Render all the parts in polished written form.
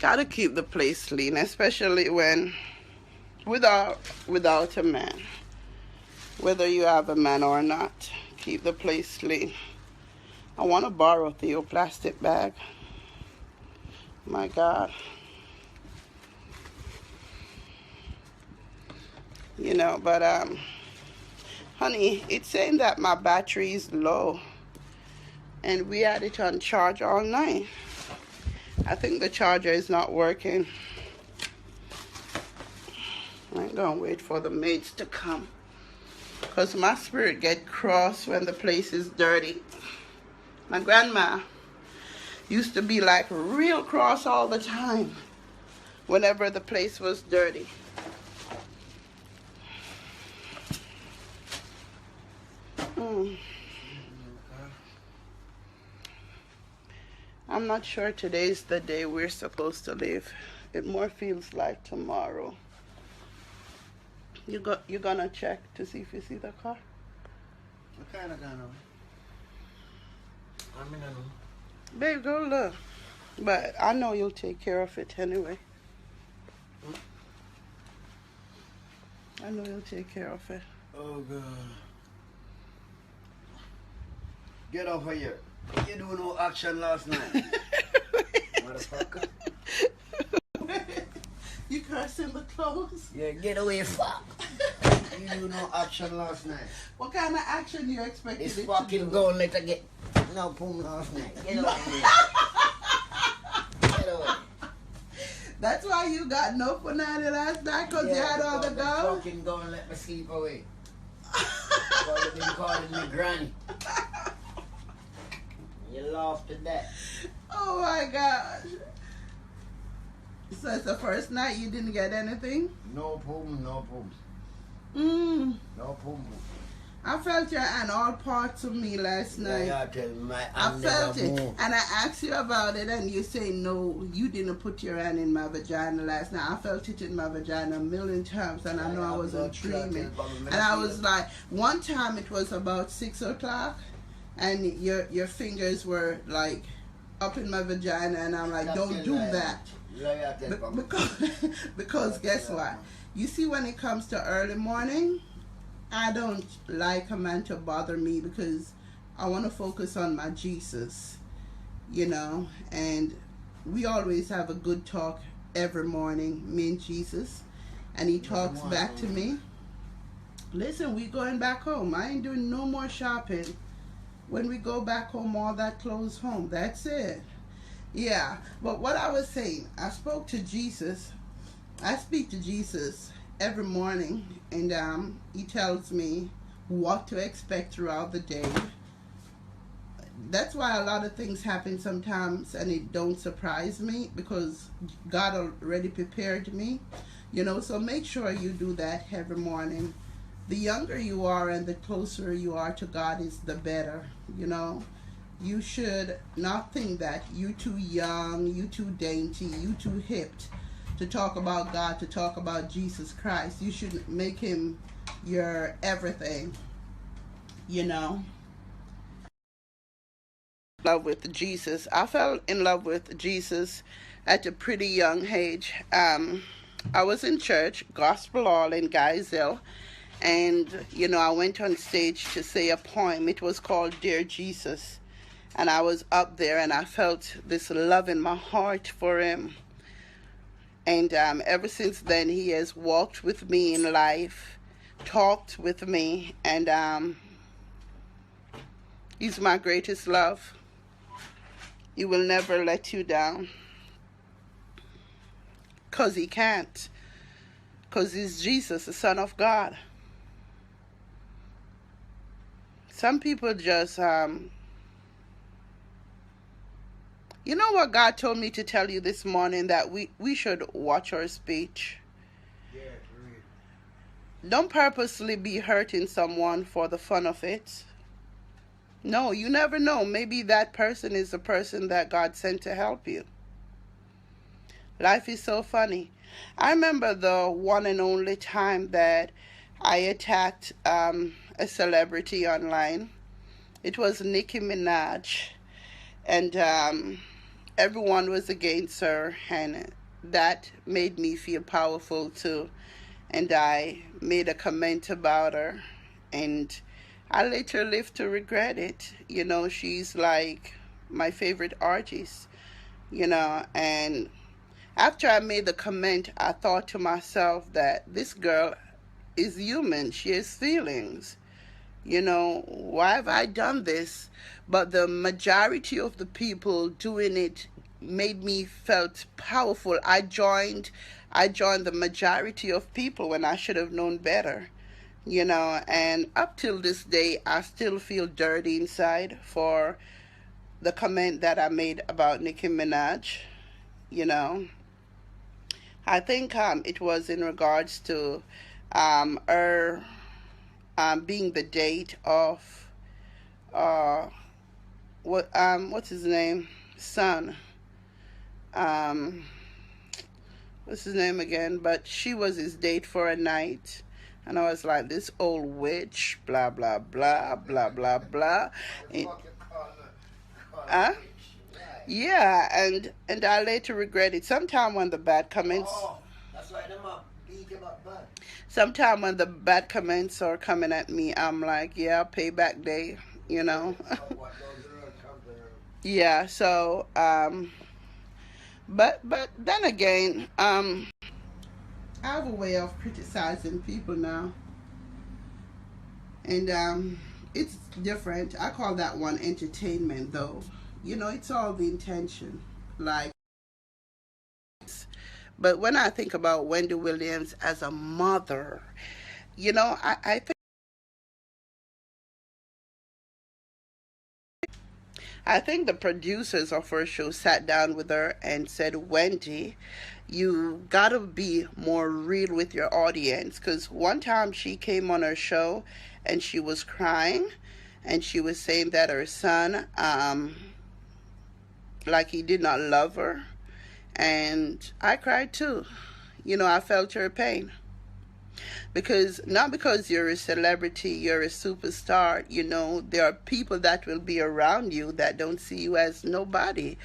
Gotta keep the place clean, especially when without a man. Whether you have a man or not, keep the place clean. I want to borrow Theo plastic bag. My God. You know, but honey, it's saying that my battery is low, and we had it on charge all night. I think the charger is not working. I'm gonna wait for the maids to come, because my spirit get cross when the place is dirty. My grandma used to be like real cross all the time whenever the place was dirty. I'm not sure today's the day we're supposed to leave. It more feels like tomorrow. You gonna check to see if you see the car? What kind of gun? I mean, Babe, go look. But I know you'll take care of it anyway. I know you'll take care of it. Oh, God. Get over here. You do no action last night. Motherfucker. You cursing the clothes? Yeah, get away, fuck. You do no action last night. What kind of action you expecting? This fucking girl let her get no poom last night. Get away. Get away. That's why you got no punani last night, because you had all the girls? Fucking go and let me sleep away. Because you've been calling me granny. You laughed at that. Oh my gosh. So it's the first night you didn't get anything? No poom, no poom. No poom. I felt your hand all parts of me last night. Yeah, tell me my I hand felt never it. moved. And I asked you about it, and you say, no, you didn't put your hand in my vagina last night. I felt it in my vagina a million times, and I know I wasn't dreaming. And I was like, one time it was about 6 o'clock, and your fingers were like up in my vagina, and I'm like, don't do that. Because guess what? You see, when it comes to early morning, I don't like a man to bother me, because I want to focus on my Jesus, you know, and we always have a good talk every morning, me and Jesus, and he talks back to me. Listen, we going back home. I ain't doing no more shopping. When we go back home, all that clothes home. That's it. Yeah, but what I was saying, I spoke to Jesus. I speak to Jesus every morning, and he tells me what to expect throughout the day. That's why a lot of things happen sometimes and it don't surprise me, because God already prepared me, you know. So make sure you do that every morning. The younger you are and the closer you are to God is the better, you know. You should not think that you too young, you too dainty, you too hip to talk about God, to talk about Jesus Christ. You should make him your everything, you know. Love with Jesus. I fell in love with Jesus at a pretty young age. I was in church, Gospel Hall in Geisel, and you know, I went on stage to say a poem. It was called Dear Jesus, and I was up there and I felt this love in my heart for him. And ever since then, he has walked with me in life, talked with me, and he's my greatest love. He will never let you down, because he can't, because he's Jesus, the Son of God. Some people just, you know what God told me to tell you this morning? That we should watch our speech. Yeah, Don't purposely be hurting someone for the fun of it. No, you never know. Maybe that person is the person that God sent to help you. Life is so funny. I remember the one and only time that I attacked a celebrity online. It was Nicki Minaj. And everyone was against her, and that made me feel powerful too. And I made a comment about her, and I later lived to regret it. She's like my favorite artist, and after I made the comment, I thought to myself that this girl is human. She has feelings. Why have I done this? But the majority of the people doing it made me felt powerful. I joined the majority of people when I should have known better. And up till this day I still feel dirty inside for the comment that I made about Nicki Minaj. You know, I think it was in regards to her being the date of what's his name, son, um what's his name again, but she was his date for a night. And I was like, this old witch, blah blah blah blah blah blah. And- Huh? Yeah, and I later regret it. Sometime when the bad comments, That's why them up beat him up bad. sometime when the bad comments are coming at me, I'm like, yeah, payback day, you know. What goes around comes around. Yeah. So, but then again, I have a way of criticizing people now, and it's different. I call that one entertainment, though. It's all the intention. Like, but when I think about Wendy Williams as a mother, I think. I think the producers of her show sat down with her and said, Wendy, you gotta be more real with your audience. Because one time she came on her show and she was crying and she was saying that her son, like he did not love her. And I cried too. I felt her pain. Because not because you're a celebrity, you're a superstar, there are people that will be around you that don't see you as nobody.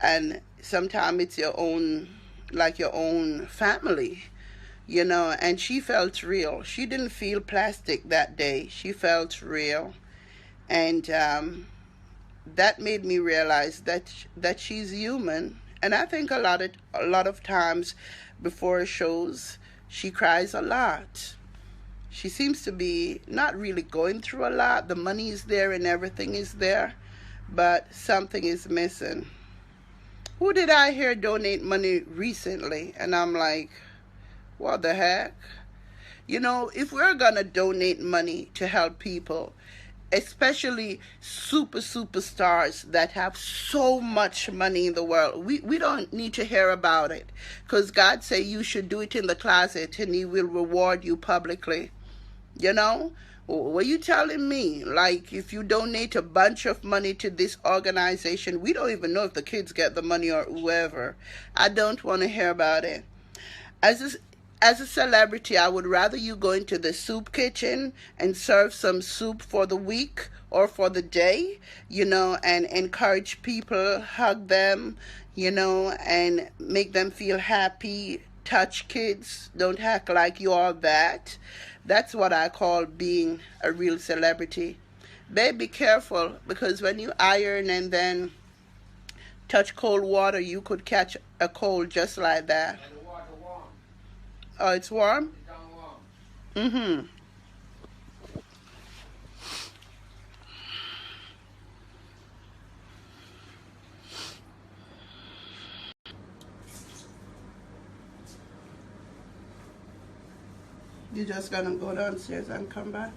And sometimes it's your own, like your own family, and she felt real. She didn't feel plastic that day. She felt real. And that made me realize that she's human. And I think a lot of times before shows, she cries a lot. She seems to be not really going through a lot. The money is there and everything is there, but something is missing. Who did I hear donate money recently? And I'm like, what the heck? If we're going to donate money to help people, especially superstars that have so much money in the world, we don't need to hear about it, because God say you should do it in the closet and he will reward you publicly. What are you telling me? Like, if you donate a bunch of money to this organization, we don't even know if the kids get the money or whoever. I don't want to hear about it. As a celebrity, I would rather you go into the soup kitchen and serve some soup for the week or for the day, and encourage people, hug them, and make them feel happy, touch kids, don't act like you are that. That's what I call being a real celebrity. Babe, be careful, because when you iron and then touch cold water, you could catch a cold just like that. And the water warm. Oh, it's warm? It's down warm. Mm-hmm. You just gonna go downstairs and come back?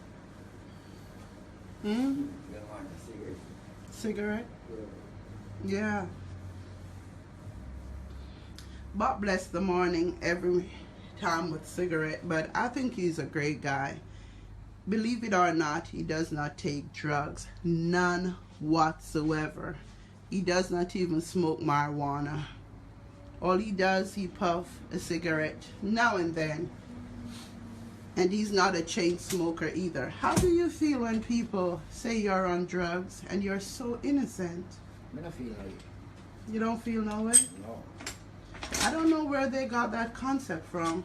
Hmm? You don't want a cigarette? Cigarette? Yeah. Yeah. Bob bless the morning every time with cigarette, but I think he's a great guy. Believe it or not, he does not take drugs. None whatsoever. He does not even smoke marijuana. All he does, he puff a cigarette now and then. And he's not a chain smoker either. How do you feel when people say you're on drugs and you're so innocent? I don't feel like it. You don't feel no way? No. I don't know where they got that concept from.